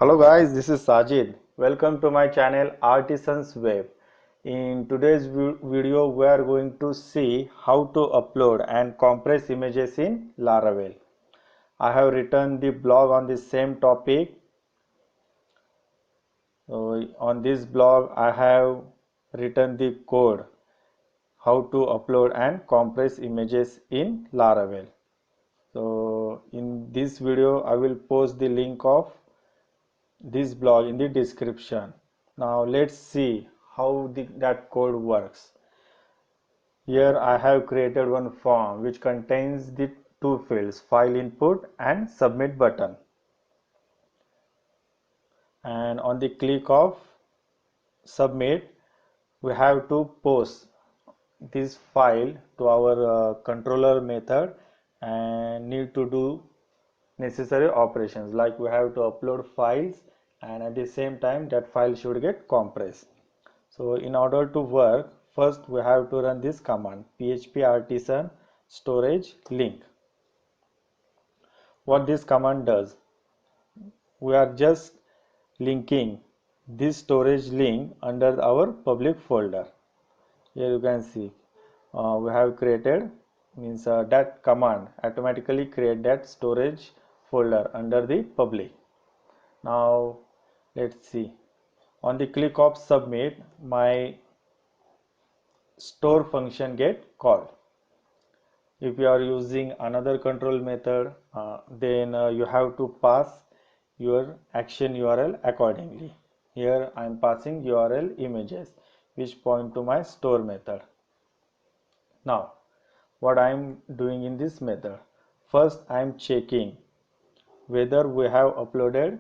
Hello guys, this is Sajid. Welcome to my channel Artisans Web. In today's video, we are going to see how to upload and compress images in Laravel. I have written the blog on the same topic. So on this blog, I have written the code how to upload and compress images in Laravel. So in this video, I will post the link of this blog in the description. Now let's see how that code works. Here I have created one form which contains the two fields, file input and submit button. And on the click of submit, we have to post this file to our controller method and need to do necessary operations, like we have to upload files and at the same time that file should get compressed. So in order to work, first we have to run this command php artisan storage link. What this command does, we are just linking this storage link under our public folder. Here you can see we have created, means that command automatically create that storage folder under the public. Now let's see, on the click of submit, my store function get called. If you are using another control method, then you have to pass your action URL accordingly. Here I am passing URL images which point to my store method. Now what I am doing in this method, first I am checking whether we have uploaded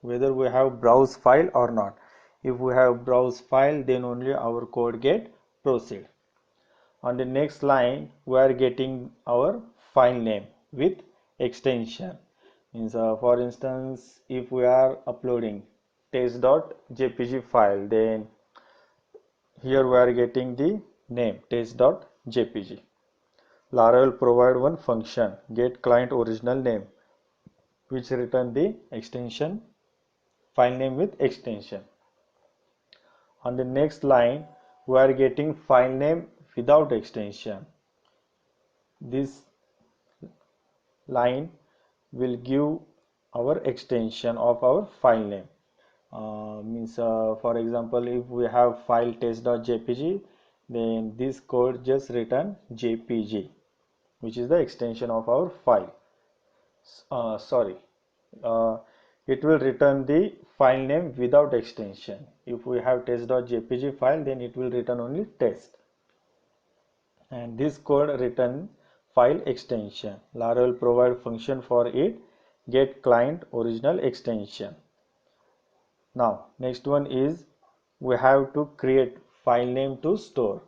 whether we have browse file or not. If we have browse file, then only our code get proceed. On the next line, we are getting our file name with extension. Means for instance, if we are uploading test.jpg file, then here we are getting the name test.jpg. Laravel provide one function get client original name, which return the extension file name with extension. On the next line, we are getting file name without extension. This line will give our extension of our file name. For example, if we have file test.jpg, then this code just return jpg, which is the extension of our file. Uh, it will return the file name without extension. If we have test.jpg file, then it will return only test. And this code return file extension. Laravel provide function for it, get client original extension. Now next one is we have to create file name to store,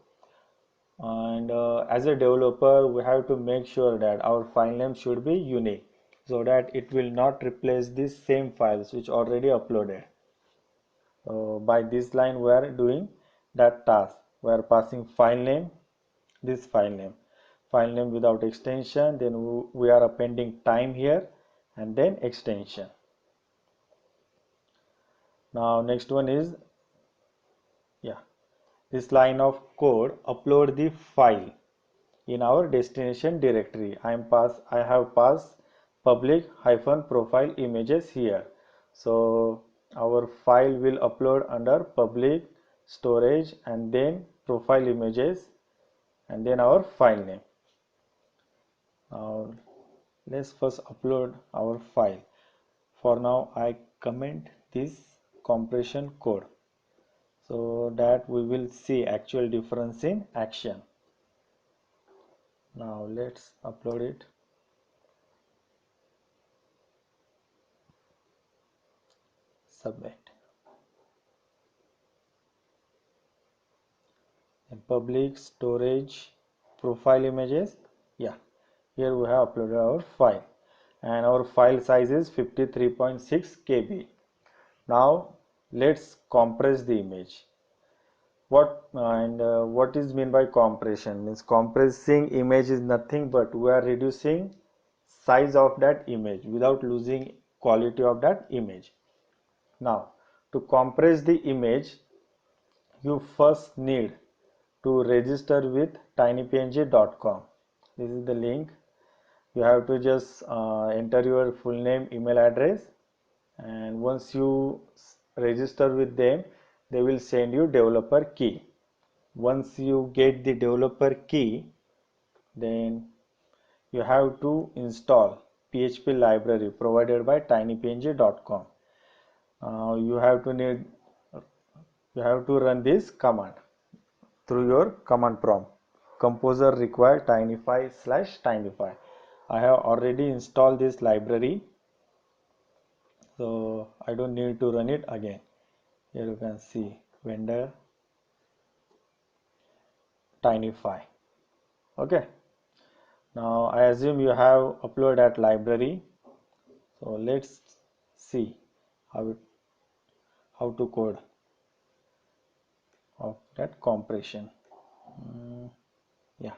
and as a developer we have to make sure that our file name should be unique so that it will not replace these same files which already uploaded. By this line we are doing that task. We are passing file name, this file name without extension, then we are appending time here and then extension. Now next one is this line of code upload the file in our destination directory. I have passed public hyphen profile images here, so our file will upload under public storage and then profile images and then our file name. Now let's first upload our file. For now I comment this compression code so that we will see actual difference in action. Now let's upload it. Submit. And public storage profile images. Yeah, here we have uploaded our file and our file size is 53.6 KB. Now let's compress the image. What is mean by compression? Means compressing image is nothing but we are reducing size of that image without losing quality of that image. Now, to compress the image, you first need to register with tinypng.com. This is the link. You have to just enter your full name, email address, and once you register with them, they will send you developer key. Once you get the developer key, then you have to install PHP library provided by tinypng.com. You have to run this command through your command prompt. Composer required tinyfy/tinyfy. I have already installed this library, so I don't need to run it again. Here you can see vendor tinyfy. Okay. Now I assume you have uploaded that library. So let's see how to code of that compression. Yeah,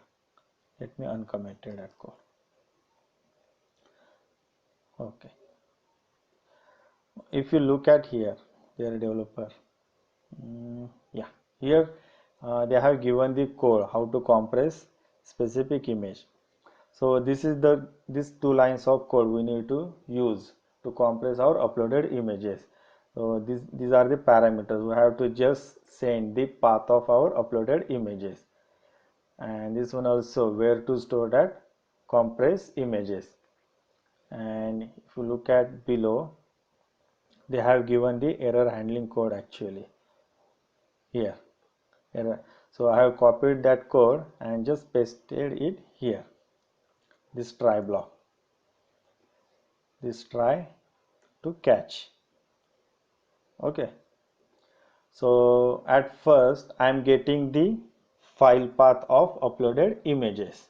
let me uncomment that code. Okay. If you look at here, their developer, yeah, here they have given the code how to compress specific image. So these two lines of code we need to use to compress our uploaded images. So these are the parameters. We have to just send the path of our uploaded images, and this one also where to store that compress images. And if you look at below, they have given the error handling code actually here. Error. So I have copied that code and just pasted it here. This try block. This try to catch. Okay. So at first I am getting the file path of uploaded images.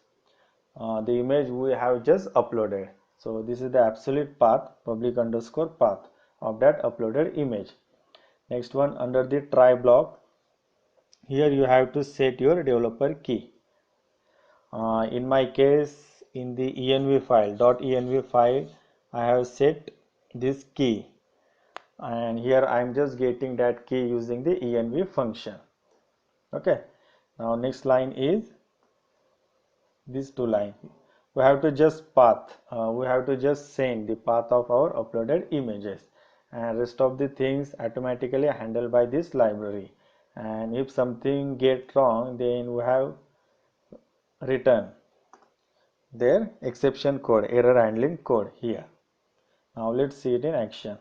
The image we have just uploaded. So this is the absolute path, public underscore path of that uploaded image. Next one, under the try block, here you have to set your developer key. In my case, in the env file, I have set this key, and here I am just getting that key using the env function. Okay. Now next line is these two lines. We have to just send the path of our uploaded images, and rest of the things automatically handled by this library. And if something get wrong, then we have written their exception code, error handling code here. Now let's see it in action.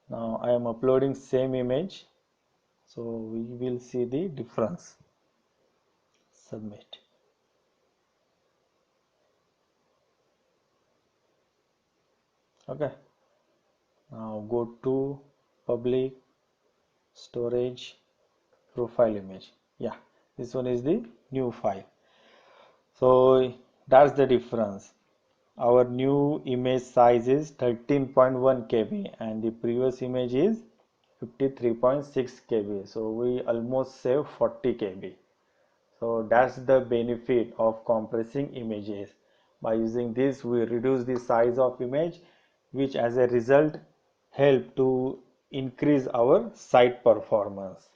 Now I am uploading same image, so we will see the difference. Submit. Okay. Now go to public storage profile image. Yeah, this one is the new file. So that's the difference. Our new image size is 13.1 KB and the previous image is 53.6 KB. So we almost save 40 KB. So that's the benefit of compressing images. By using this, we reduce the size of image, which as a result help to increase our site performance.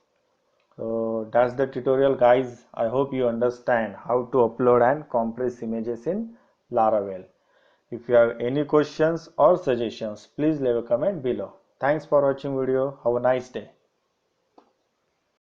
So that's the tutorial, guys. I hope you understand how to upload and compress images in Laravel. If you have any questions or suggestions, please leave a comment below. Thanks for watching video. Have a nice day.